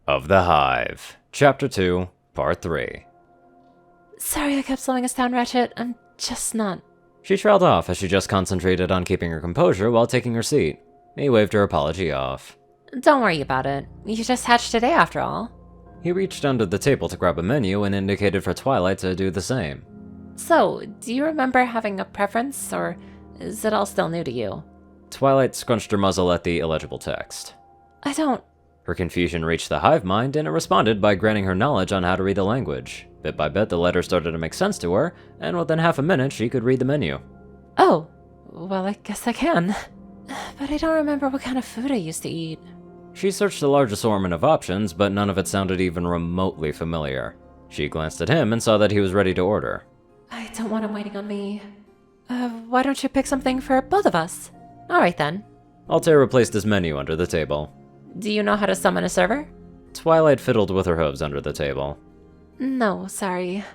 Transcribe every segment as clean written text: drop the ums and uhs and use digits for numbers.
of the Hive, Chapter 2, Part 3. Sorry I kept slowing us down, Ratchet. I'm just not... She trailed off as she just concentrated on keeping her composure while taking her seat. He waved her apology off. Don't worry about it. You just hatched today, after all. He reached under the table to grab a menu and indicated for Twilight to do the same. So, do you remember having a preference, or is it all still new to you? Twilight scrunched her muzzle at the illegible text. I don't... Her confusion reached the Hive mind, and it responded by granting her knowledge on how to read the language. Bit by bit, the letters started to make sense to her, and within half a minute, she could read the menu. Oh, well, I guess I can. But I don't remember what kind of food I used to eat. She searched a large assortment of options, but none of it sounded even remotely familiar. She glanced at him and saw that he was ready to order. I don't want him waiting on me. Why don't you pick something for both of us? Alright then. Altair replaced his menu under the table. Do you know how to summon a server? Twilight fiddled with her hooves under the table. No, sorry.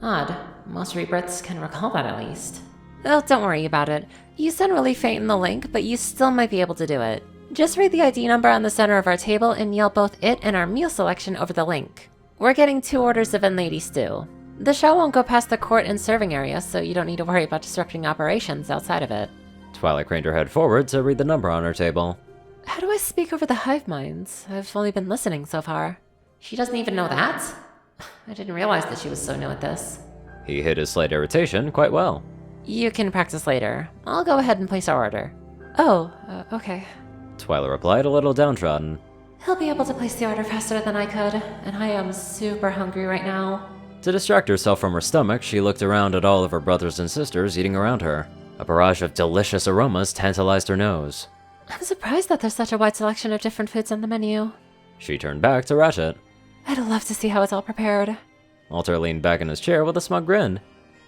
Odd. Most rebrits can recall that at least. Oh, don't worry about it. You sound really faint in the link, but you still might be able to do it. Just read the ID number on the center of our table and yell both it and our meal selection over the link. We're getting 2 orders of Lady Stew. The show won't go past the court and serving area, so you don't need to worry about disrupting operations outside of it. Twilight craned her head forward to read the number on her table. How do I speak over the Hive minds? I've only been listening so far. She doesn't even know that? I didn't realize that she was so new at this. He hid his slight irritation quite well. You can practice later. I'll go ahead and place our order. Oh, okay. Twilight replied, a little downtrodden. He'll be able to place the order faster than I could, and I am super hungry right now. To distract herself from her stomach, she looked around at all of her brothers and sisters eating around her. A barrage of delicious aromas tantalized her nose. I'm surprised that there's such a wide selection of different foods on the menu. She turned back to Ratchet. I'd love to see how it's all prepared. Altair leaned back in his chair with a smug grin.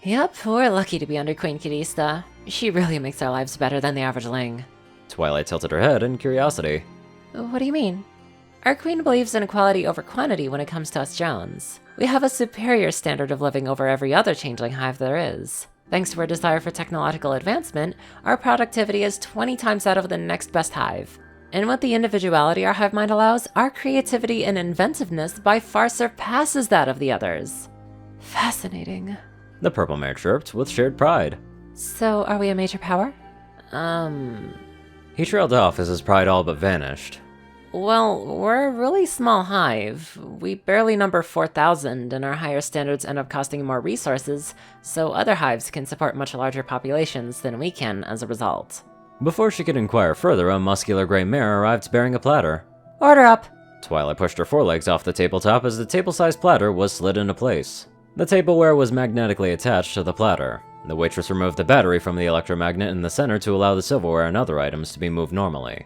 Yep, we're lucky to be under Queen Kirista. She really makes our lives better than the average Ling. Twilight tilted her head in curiosity. What do you mean? Our queen believes in quality over quantity when it comes to us Jones. We have a superior standard of living over every other changeling hive there is. Thanks to our desire for technological advancement, our productivity is 20 times that of the next best hive. And with the individuality our hive mind allows, our creativity and inventiveness by far surpasses that of the others. Fascinating. The purple mare chirped with shared pride. So, are we a major power? He trailed off as his pride all but vanished. Well, we're a really small hive. We barely number 4,000, and our higher standards end up costing more resources, so other hives can support much larger populations than we can as a result. Before she could inquire further, a muscular gray mare arrived bearing a platter. Order up! Twilight pushed her forelegs off the tabletop as the table-sized platter was slid into place. The tableware was magnetically attached to the platter. The waitress removed the battery from the electromagnet in the center to allow the silverware and other items to be moved normally.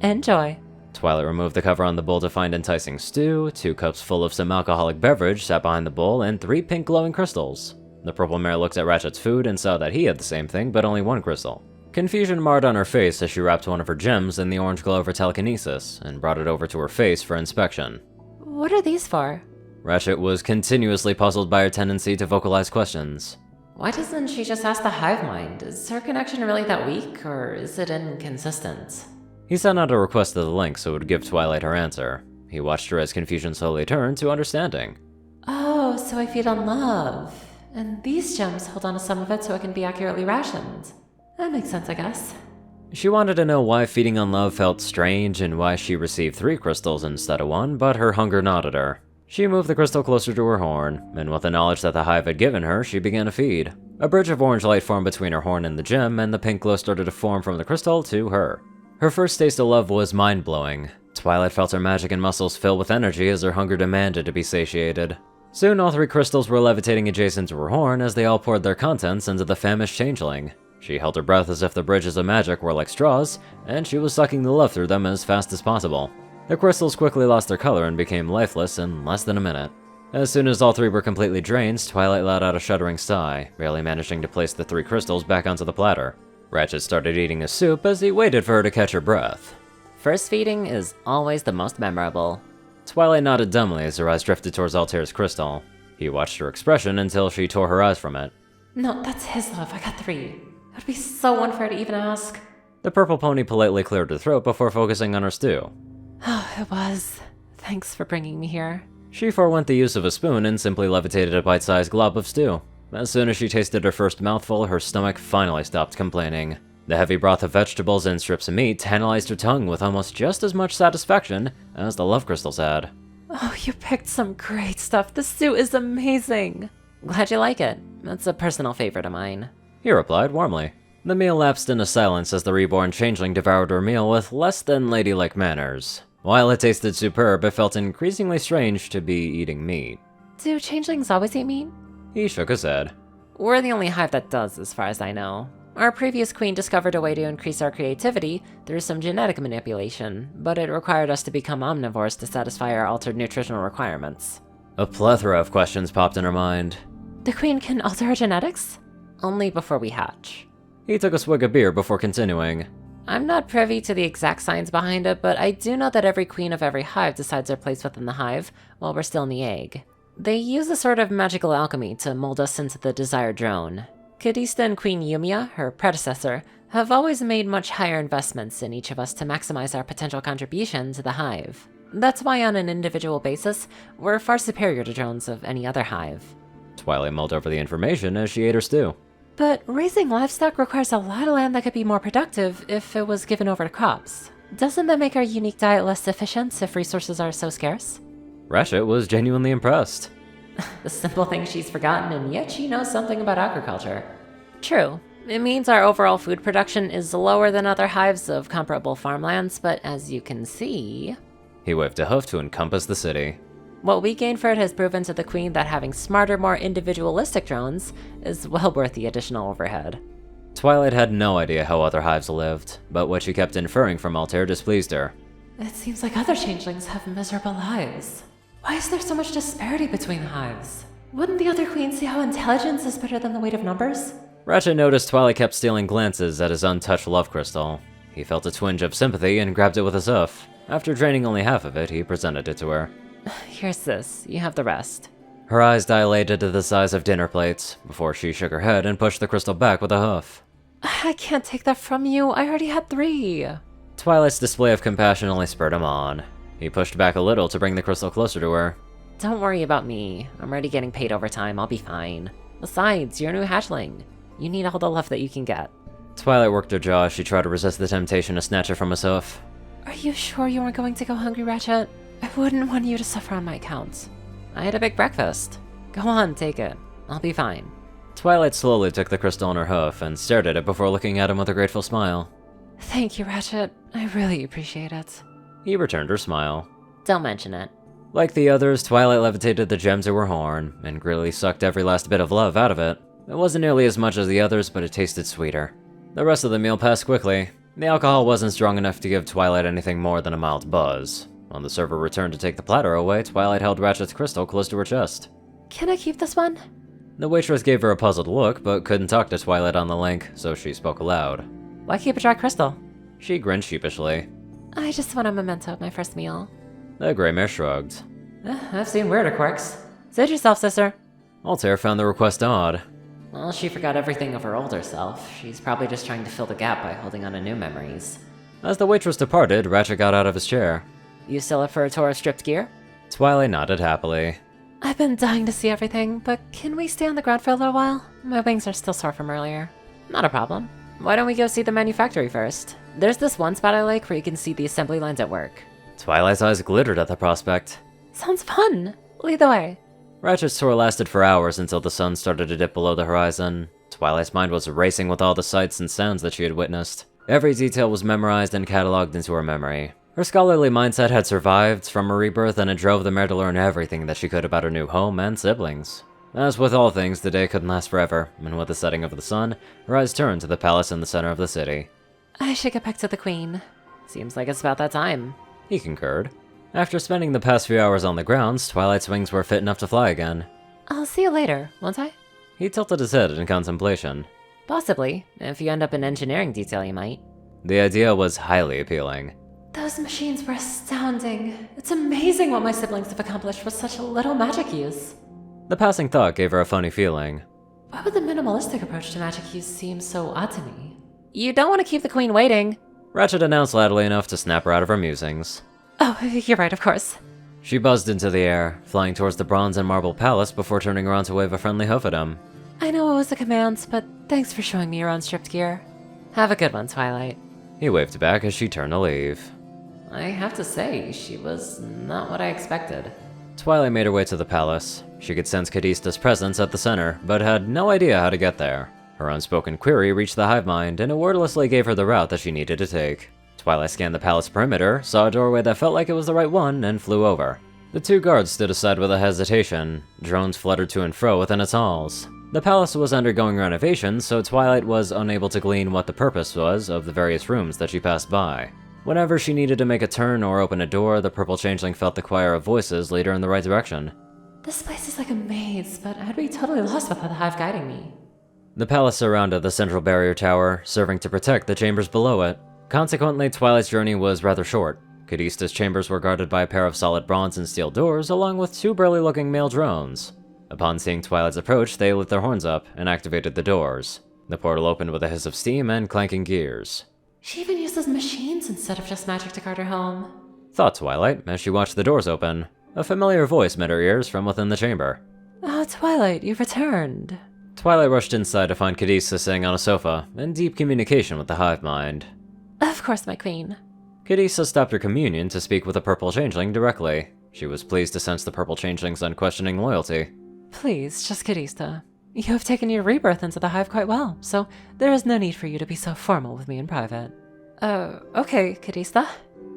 Enjoy. Twilight removed the cover on the bowl to find enticing stew, 2 cups full of some alcoholic beverage sat behind the bowl, and 3 pink glowing crystals. The purple mare looked at Ratchet's food and saw that he had the same thing, but only 1 crystal. Confusion marred on her face as she wrapped one of her gems in the orange glow of her telekinesis, and brought it over to her face for inspection. What are these for? Ratchet was continuously puzzled by her tendency to vocalize questions. Why doesn't she just ask the hive mind? Is her connection really that weak, or is it inconsistent? He sent out a request to the link so it would give Twilight her answer. He watched her as confusion slowly turned to understanding. Oh, so I feed on love. And these gems hold on to some of it so it can be accurately rationed. That makes sense, I guess. She wanted to know why feeding on love felt strange and why she received 3 crystals instead of 1, but her hunger nodded her. She moved the crystal closer to her horn, and with the knowledge that the hive had given her, she began to feed. A bridge of orange light formed between her horn and the gem, and the pink glow started to form from the crystal to her. Her first taste of love was mind-blowing. Twilight felt her magic and muscles fill with energy as her hunger demanded to be satiated. Soon all 3 crystals were levitating adjacent to her horn as they all poured their contents into the famished changeling. She held her breath as if the bridges of magic were like straws, and she was sucking the love through them as fast as possible. The crystals quickly lost their color and became lifeless in less than a minute. As soon as all 3 were completely drained, Twilight let out a shuddering sigh, barely managing to place the 3 crystals back onto the platter. Ratchet started eating his soup as he waited for her to catch her breath. First feeding is always the most memorable. Twilight nodded dumbly as her eyes drifted towards Altair's crystal. He watched her expression until she tore her eyes from it. No, that's his love. I got 3. It would be so unfair to even ask. The purple pony politely cleared her throat before focusing on her stew. Oh, it was. Thanks for bringing me here. She forewent the use of a spoon and simply levitated a bite-sized glob of stew. As soon as she tasted her first mouthful, her stomach finally stopped complaining. The heavy broth of vegetables and strips of meat tantalized her tongue with almost just as much satisfaction as the love crystals had. Oh, you picked some great stuff. The stew is amazing. Glad you like it. That's a personal favorite of mine. He replied warmly. The meal lapsed into silence as the reborn changeling devoured her meal with less than ladylike manners. While it tasted superb, it felt increasingly strange to be eating meat. Do changelings always eat meat? He shook his head. We're the only hive that does, as far as I know. Our previous queen discovered a way to increase our creativity through some genetic manipulation, but it required us to become omnivores to satisfy our altered nutritional requirements. A plethora of questions popped in her mind. The queen can alter her genetics? Only before we hatch. He took a swig of beer before continuing. I'm not privy to the exact science behind it, but I do know that every queen of every hive decides their place within the hive while we're still in the egg. They use a sort of magical alchemy to mold us into the desired drone. Kadista and Queen Yumiya, her predecessor, have always made much higher investments in each of us to maximize our potential contribution to the hive. That's why on an individual basis, we're far superior to drones of any other hive. Twilight mulled over the information as she ate her stew. But raising livestock requires a lot of land that could be more productive if it was given over to crops. Doesn't that make our unique diet less efficient if resources are so scarce? Ratchet was genuinely impressed. The simple things she's forgotten, and yet she knows something about agriculture. True. It means our overall food production is lower than other hives of comparable farmlands, but as you can see... He waved a hoof to encompass the city. What we gained for it has proven to the queen that having smarter, more individualistic drones is well worth the additional overhead. Twilight had no idea how other hives lived, but what she kept inferring from Altair displeased her. It seems like other changelings have miserable lives. Why is there so much disparity between the hives? Wouldn't the other queen see how intelligence is better than the weight of numbers? Ratchet noticed Twilight kept stealing glances at his untouched love crystal. He felt a twinge of sympathy and grabbed it with his hoof. After draining only half of it, he presented it to her. Here's this. You have the rest. Her eyes dilated to the size of dinner plates, before she shook her head and pushed the crystal back with a hoof. I can't take that from you. I already had 3. Twilight's display of compassion only spurred him on. He pushed back a little to bring the crystal closer to her. Don't worry about me. I'm already getting paid overtime. I'll be fine. Besides, you're a new hatchling. You need all the love that you can get. Twilight worked her jaw as she tried to resist the temptation to snatch it from his hoof. Are you sure you weren't going to go hungry, Ratchet? I wouldn't want you to suffer on my account. I had a big breakfast. Go on, take it. I'll be fine. Twilight slowly took the crystal in her hoof and stared at it before looking at him with a grateful smile. Thank you, Ratchet. I really appreciate it. He returned her smile. Don't mention it. Like the others, Twilight levitated the gem to her horn, and greedily sucked every last bit of love out of it. It wasn't nearly as much as the others, but it tasted sweeter. The rest of the meal passed quickly. The alcohol wasn't strong enough to give Twilight anything more than a mild buzz. When the server returned to take the platter away, Twilight held Ratchet's crystal close to her chest. Can I keep this one? The waitress gave her a puzzled look, but couldn't talk to Twilight on the link, so she spoke aloud. Why keep a dry crystal? She grinned sheepishly. I just want a memento of my first meal. The gray mare shrugged. I've seen weirder quirks. Suit yourself, sister. Altair found the request odd. Well, she forgot everything of her older self. She's probably just trying to fill the gap by holding on to new memories. As the waitress departed, Ratchet got out of his chair. You still up for a tour of stripped gear? Twilight nodded happily. I've been dying to see everything, but can we stay on the ground for a little while? My wings are still sore from earlier. Not a problem. Why don't we go see the manufactory first? There's this one spot I like where you can see the assembly lines at work. Twilight's eyes glittered at the prospect. Sounds fun! Lead the way. Ratchet's tour lasted for hours until the sun started to dip below the horizon. Twilight's mind was racing with all the sights and sounds that she had witnessed. Every detail was memorized and cataloged into her memory. Her scholarly mindset had survived from her rebirth, and it drove the mare to learn everything that she could about her new home and siblings. As with all things, the day couldn't last forever, and with the setting of the sun, her eyes turned to the palace in the center of the city. I should get back to the queen. Seems like it's about that time. He concurred. After spending the past few hours on the grounds, Twilight's wings were fit enough to fly again. I'll see you later, won't I? He tilted his head in contemplation. Possibly. If you end up in engineering detail, you might. The idea was highly appealing. Those machines were astounding. It's amazing what my siblings have accomplished with such a little magic use. The passing thought gave her a funny feeling. Why would the minimalistic approach to magic use seem so odd to me? You don't want to keep the queen waiting. Ratchet announced loudly enough to snap her out of her musings. Oh, you're right, of course. She buzzed into the air, flying towards the bronze and marble palace before turning around to wave a friendly hoof at him. I know it was a command, but thanks for showing me your unstripped gear. Have a good one, Twilight. He waved back as she turned to leave. I have to say, she was not what I expected. Twilight made her way to the palace. She could sense Cadista's presence at the center, but had no idea how to get there. Her unspoken query reached the hive mind, and it wordlessly gave her the route that she needed to take. Twilight scanned the palace perimeter, saw a doorway that felt like it was the right one, and flew over. The two guards stood aside with a hesitation. Drones fluttered to and fro within its halls. The palace was undergoing renovations, so Twilight was unable to glean what the purpose was of the various rooms that she passed by. Whenever she needed to make a turn or open a door, the purple changeling felt the choir of voices lead her in the right direction. This place is like a maze, but I'd be totally lost without the hive guiding me. The palace surrounded the central barrier tower, serving to protect the chambers below it. Consequently, Twilight's journey was rather short. Cadista's chambers were guarded by a pair of solid bronze and steel doors, along with two burly-looking male drones. Upon seeing Twilight's approach, they lit their horns up and activated the doors. The portal opened with a hiss of steam and clanking gears. She even uses machines instead of just magic to guard her home. Thought Twilight as she watched the doors open. A familiar voice met her ears from within the chamber. Oh, Twilight, you've returned. Twilight rushed inside to find Cadista sitting on a sofa, in deep communication with the hive mind. Of course, my queen. Cadista stopped her communion to speak with the purple changeling directly. She was pleased to sense the purple changeling's unquestioning loyalty. Please, just Cadista. You have taken your rebirth into the hive quite well, so there is no need for you to be so formal with me in private. Okay, Cadista.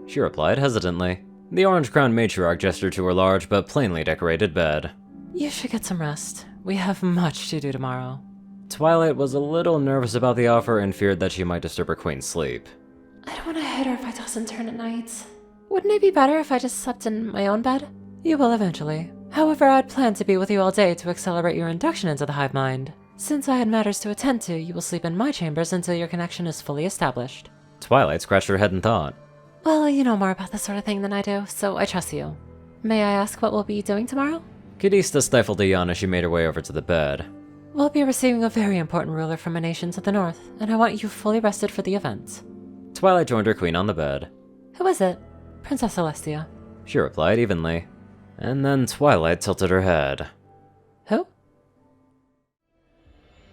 She replied hesitantly. The orange-crowned matriarch gestured to her large but plainly decorated bed. You should get some rest. We have much to do tomorrow. Twilight was a little nervous about the offer and feared that she might disturb her queen's sleep. I don't want to hit her if I toss and turn at night. Wouldn't it be better if I just slept in my own bed? You will eventually. However, I'd planned to be with you all day to accelerate your induction into the hive mind. Since I had matters to attend to, you will sleep in my chambers until your connection is fully established. Twilight scratched her head in thought. Well, you know more about this sort of thing than I do, so I trust you. May I ask what we'll be doing tomorrow? Cadista stifled a yawn as she made her way over to the bed. We'll be receiving a very important ruler from a nation to the north, and I want you fully rested for the event. Twilight joined her queen on the bed. Who is it? Princess Celestia. She replied evenly. And then Twilight tilted her head. Who?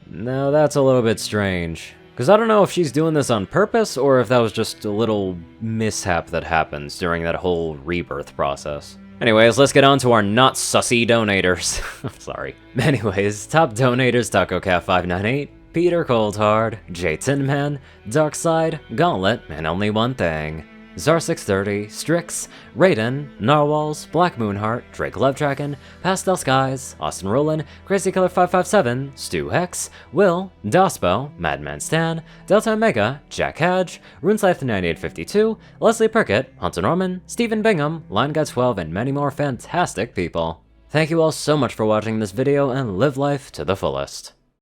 Now that's a little bit strange. Because I don't know if she's doing this on purpose or if that was just a little mishap that happens during that whole rebirth process. Anyways, let's get on to our not sussy donators. I'm sorry. Anyways, top donators: TacoCat598, Peter Coulthard, J Tinman, Darkside, Gauntlet, and Only One Thing. Zar630, Strix, Rayden, Narwhals, Blackmoonheart, Drake Lovedragon, Pastel Skies, Austin Roland, CrazyKiller557, Stu Hex, Will, Dospo, Madman Stan, Delta Omega, Jack Hadge, RuneScythe9852, Leslie Prickett, Hunter Norman, Stephen Bingham, LineGuy12, and many more fantastic people. Thank you all so much for watching this video and live life to the fullest.